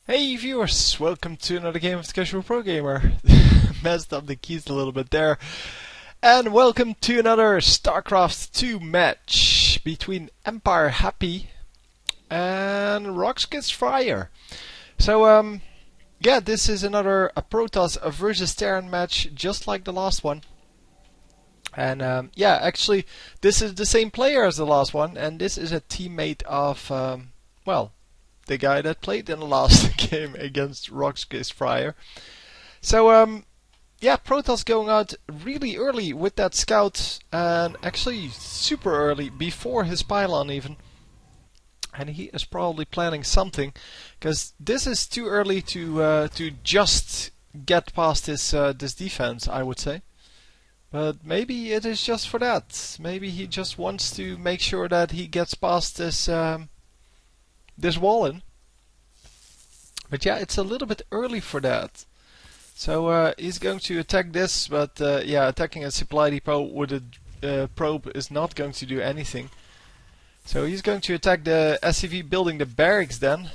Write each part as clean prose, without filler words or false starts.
Hey viewers, welcome to another game of the Casual Pro Gamer. Messed up the keys a little bit there. And welcome to another StarCraft 2 match between EmpireHappy and roxkisFRAER. So, yeah, this is another Protoss versus Terran match, just like the last one. And yeah, actually, this is the same player as the last one, and this is a teammate of, well, the guy that played in the last game against roxkisFRAER. So, yeah, Protoss going out really early with that scout, and actually super early, before his pylon even. And he is probably planning something, because this is too early to just get past this defense, I would say. But maybe it is just for that. Maybe he just wants to make sure that he gets past this wall in. But yeah, it's a little bit early for that. So he's going to attack this, but yeah, attacking a supply depot with a probe is not going to do anything. So he's going to attack the SCV building the barracks then.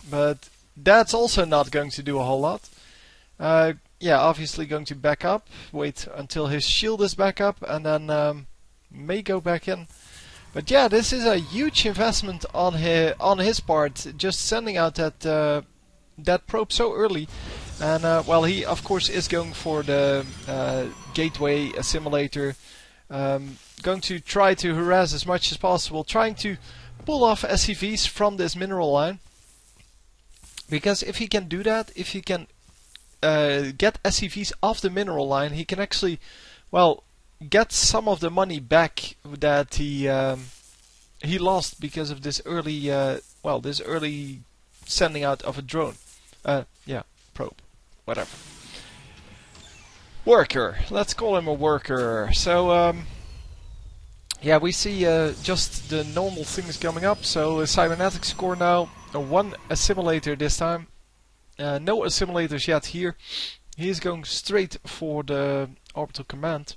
But that's also not going to do a whole lot. Yeah, obviously going to back up, wait until his shield is back up, and then may go back in. But yeah, this is a huge investment on his part, just sending out that probe so early. And well, he of course is going for the gateway assimilator, going to try to harass as much as possible, trying to pull off SCVs from this mineral line. Because if he can do that, if he can get SCVs off the mineral line, he can actually, well, get some of the money back that he lost because of this early, well, this early sending out of a drone. Yeah, probe, whatever. Worker, let's call him a worker. So, yeah, we see just the normal things coming up. So, a cybernetics core now, one assimilator this time. No assimilators yet here. He's going straight for the orbital command.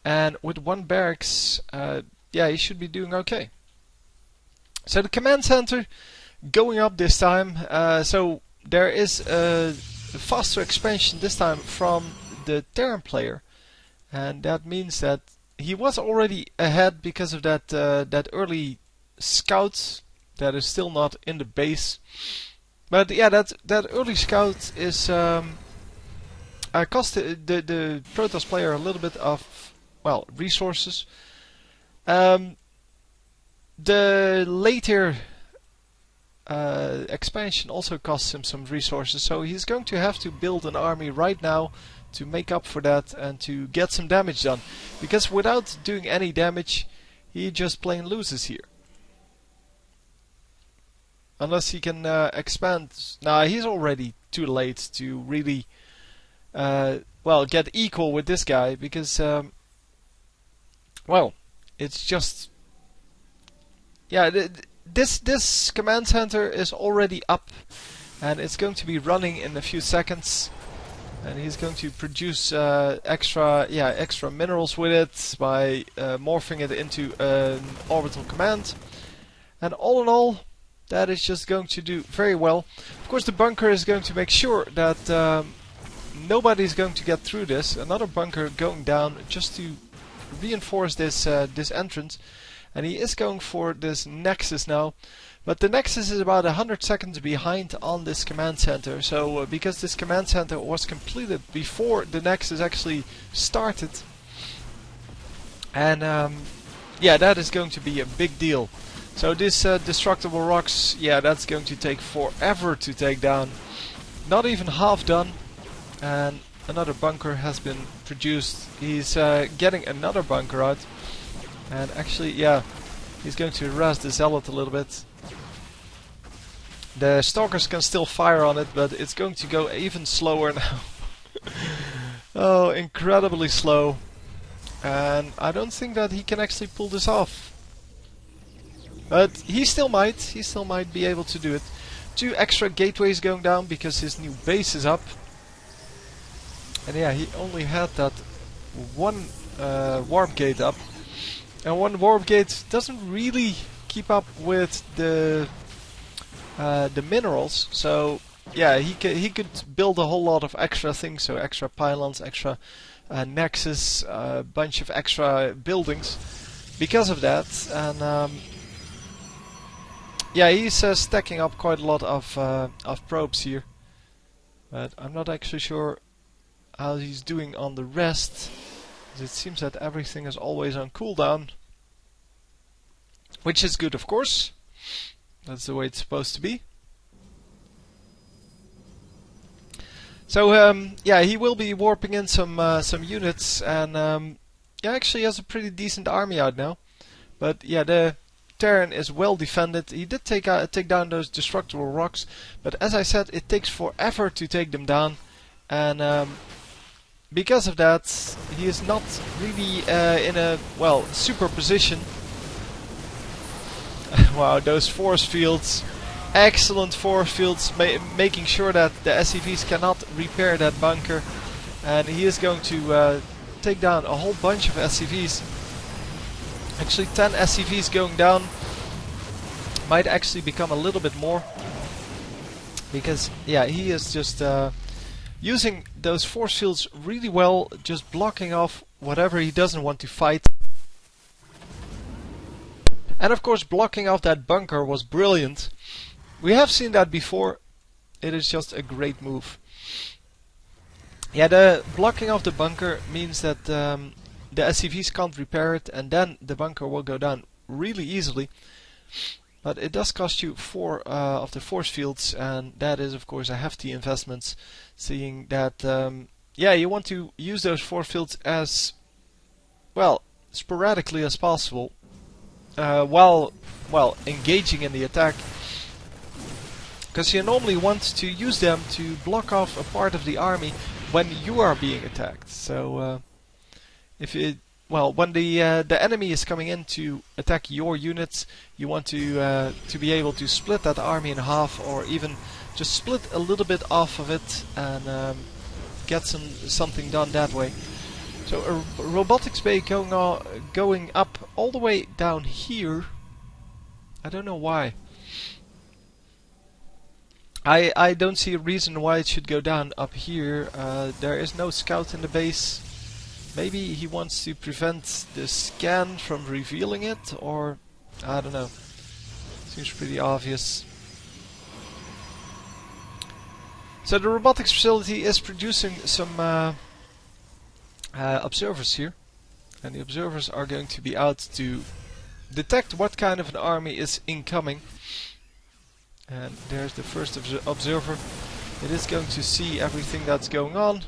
And with one barracks, yeah, he should be doing okay. So the command center going up this time. So there is a faster expansion this time from the Terran player. And that means that he was already ahead because of that early scout that is still not in the base. But yeah, that early scout is cost the Protoss player a little bit of, well, resources. The later expansion also costs him some resources, so he's going to have to build an army right now to make up for that and to get some damage done. Because without doing any damage, he just plain loses here. Unless he can expand. Nah, he's already too late to really, well, get equal with this guy, because, well, it's just, yeah, this command center is already up, and it's going to be running in a few seconds, and he's going to produce extra minerals with it by morphing it into an orbital command, and all in all, that is just going to do very well. Of course, the bunker is going to make sure that nobody's going to get through this. Another bunker going down just to reinforce this this entrance. And he is going for this nexus now. But the nexus is about 100 seconds behind on this command center. So because this command center was completed before the nexus actually started. And yeah, that is going to be a big deal. So this destructible rocks, yeah, that's going to take forever to take down. Not even half done. And another bunker has been produced. He's getting another bunker out. And actually, yeah, he's going to harass the zealot a little bit. The stalkers can still fire on it, but it's going to go even slower now. Oh, incredibly slow. And I don't think that he can actually pull this off. But he still might be able to do it. 2 extra gateways going down because his new base is up. And yeah, he only had that one warp gate up. And one warp gate doesn't really keep up with the minerals. So yeah, he could build a whole lot of extra things, so extra pylons, extra nexus, a bunch of extra buildings because of that. And yeah, he's stacking up quite a lot of probes here, but I'm not actually sure how he's doing on the rest. It seems that everything is always on cooldown, which is good, of course. That's the way it's supposed to be. So yeah, he will be warping in some units, and yeah, actually has a pretty decent army out now. But yeah, the Terran is well defended. He did take down those destructible rocks, but as I said, it takes forever to take them down, and because of that, he is not really in a, well, super position. Wow, those force fields. Excellent force fields, making sure that the SCVs cannot repair that bunker. And he is going to take down a whole bunch of SCVs. Actually 10 SCVs going down. Might actually become a little bit more. Because, yeah, he is just using those force fields really well, just blocking off whatever he doesn't want to fight. And of course blocking off that bunker was brilliant. We have seen that before. It is just a great move. Yeah, the blocking off the bunker means that the SCVs can't repair it, and then the bunker will go down really easily. But it does cost you 4 of the force fields, and that is of course a hefty investment, seeing that yeah, you want to use those force fields as, well, sporadically as possible, while engaging in the attack, because you normally want to use them to block off a part of the army when you are being attacked. So if it, well, when the enemy is coming in to attack your units, you want to be able to split that army in half, or even just split a little bit off of it and get something done that way. So a robotics bay going up all the way down here. I don't know why. I don't see a reason why it should go down up here. There is no scout in the base. Maybe he wants to prevent the scan from revealing it, or I don't know. Seems pretty obvious. So the robotics facility is producing some observers here, and the observers are going to be out to detect what kind of an army is incoming. And there's the first observer. It is going to see everything that's going on.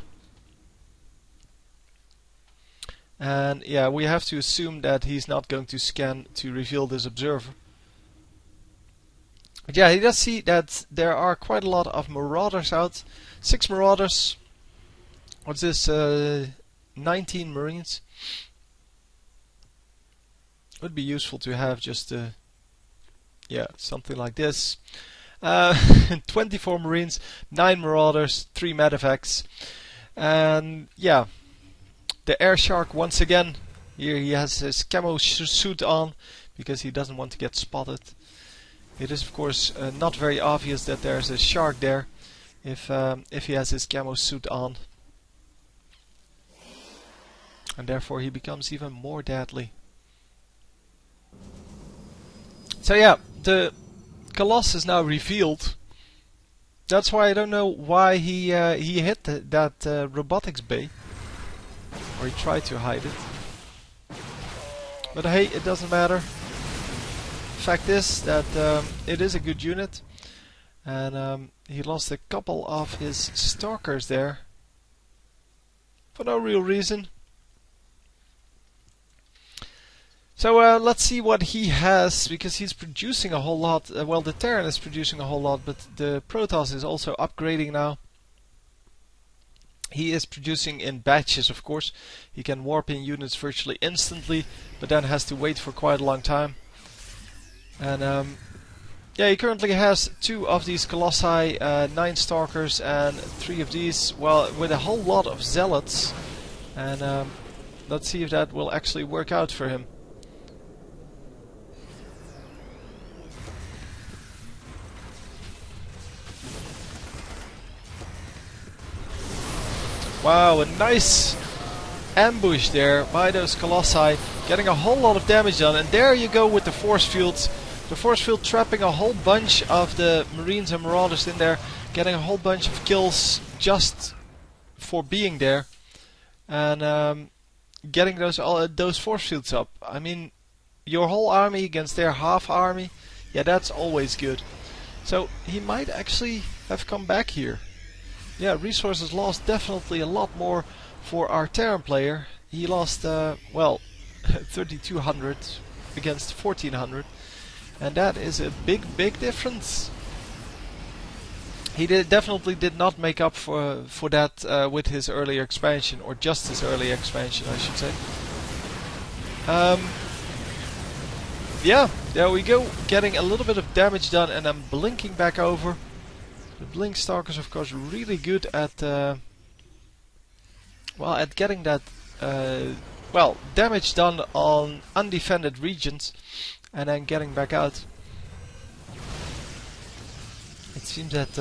And yeah, we have to assume that he's not going to scan to reveal this observer. But yeah, he does see that there are quite a lot of marauders out. 6 marauders. What's this? 19 marines. Would be useful to have just yeah, something like this. 24 marines, 9 marauders, 3 medevacs, and yeah, the air shark once again. Here he has his camo suit on because he doesn't want to get spotted. It is of course not very obvious that there's a shark there if he has his camo suit on, and therefore he becomes even more deadly. So yeah, the Colossus is now revealed. That's why I don't know why he hit that robotics bay, or he tried to hide it. But hey, it doesn't matter. Fact is that it is a good unit, and he lost a couple of his stalkers there for no real reason. So let's see what he has, because he's producing a whole lot. Well, the Terran is producing a whole lot, but the Protoss is also upgrading now. He is producing in batches, of course. He can warp in units virtually instantly, but then has to wait for quite a long time. And yeah, he currently has 2 of these Colossi, 9 Stalkers, and 3 of these, well, with a whole lot of Zealots. And let's see if that will actually work out for him. Wow, a nice ambush there by those Colossi, getting a whole lot of damage done. And there you go with the force fields. The force field trapping a whole bunch of the Marines and Marauders in there, getting a whole bunch of kills just for being there, and getting those force fields up. I mean, your whole army against their half army, yeah, that's always good. So he might actually have come back here. Yeah, resources lost definitely a lot more for our Terran player. He lost, well, 3,200 against 1,400, and that is a big difference. He definitely did not make up for that with his earlier expansion, or just his earlier expansion, I should say. Yeah, there we go, getting a little bit of damage done, and I'm blinking back over. The Blink Stalkers, of course, really good at well, at getting that well, damage done on undefended regions, and then getting back out. It seems that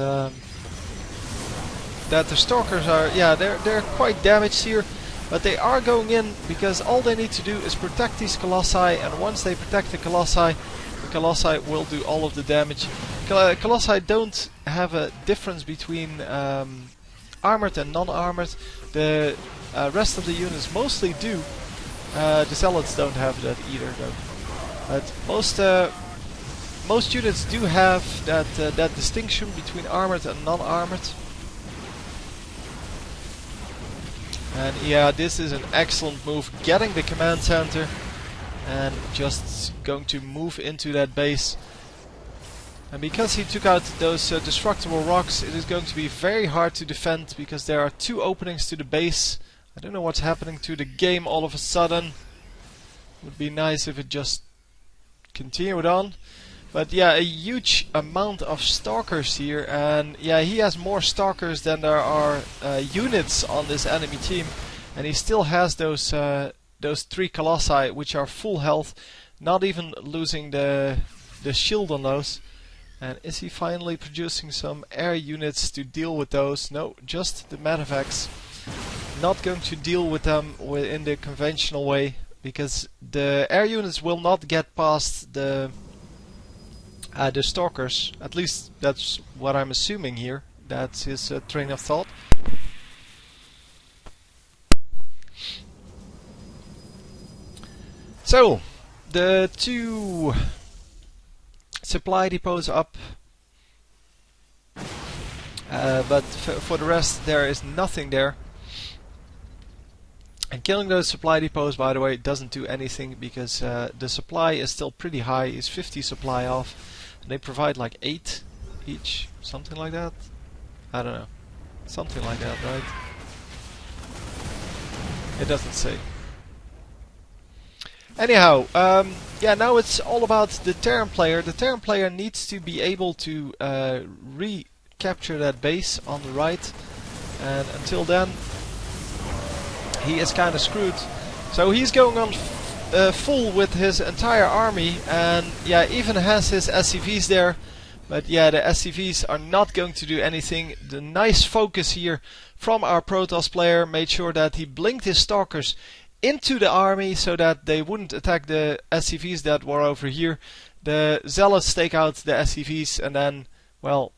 that the Stalkers are, yeah, they're quite damaged here, but they are going in because all they need to do is protect these Colossi, and once they protect the Colossi will do all of the damage. Colossi don't have a difference between armored and non-armored. The rest of the units mostly do. The Zealots don't have that either, though. But most units do have that that distinction between armored and non-armored. And yeah, this is an excellent move, getting the command center and just going to move into that base. And because he took out those destructible rocks, it is going to be very hard to defend, because there are 2 openings to the base. I don't know what's happening to the game all of a sudden. It would be nice if it just continued on. But yeah, a huge amount of Stalkers here, and yeah, he has more Stalkers than there are units on this enemy team, and he still has those 3 Colossi which are full health, not even losing the shield on those. And is he finally producing some air units to deal with those? No, just the medevacs. Not going to deal with them in the conventional way, because the air units will not get past the Stalkers. At least that's what I'm assuming here. That's his train of thought. So, the 2 supply depots up, but for the rest there is nothing there. And killing those supply depots, by the way, doesn't do anything, because the supply is still pretty high. It's 50 supply off, and they provide like 8 each, something like that. I don't know, something like that, right? It doesn't say. Anyhow, yeah, now it's all about the Terran player. The Terran player needs to be able to recapture that base on the right, and until then he is kind of screwed. So he's going on full with his entire army, and yeah, even has his SCVs there. But yeah, the SCVs are not going to do anything. The nice focus here from our Protoss player made sure that he blinked his Stalkers into the army so that they wouldn't attack the SCVs that were over here. The Zealots take out the SCVs, and then, well,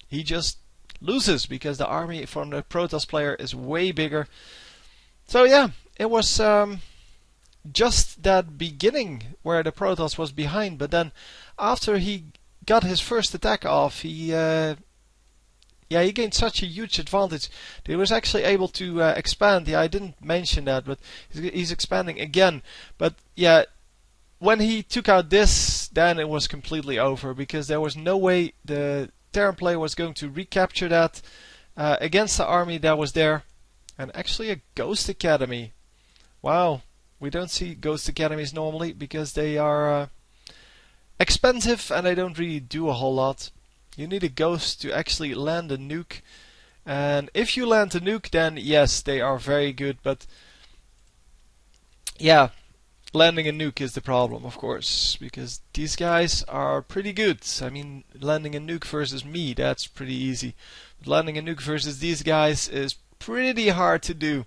he just loses because the army from the Protoss player is way bigger. So yeah, it was just that beginning where the Protoss was behind, but then after he got his first attack off, he gained such a huge advantage. He was actually able to expand. Yeah, I didn't mention that, but he's expanding again. But yeah, when he took out this, then it was completely over, because there was no way the Terran player was going to recapture that against the army that was there. And actually a Ghost Academy. Wow, we don't see Ghost Academies normally, because they are expensive and they don't really do a whole lot. You need a ghost to actually land a nuke, and if you land a nuke, then yes, they are very good, but yeah, landing a nuke is the problem, of course, because these guys are pretty good. I mean, landing a nuke versus me, that's pretty easy. But landing a nuke versus these guys is pretty hard to do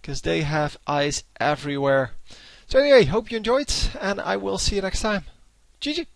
because they have eyes everywhere. So anyway, hope you enjoyed, and I will see you next time. GG!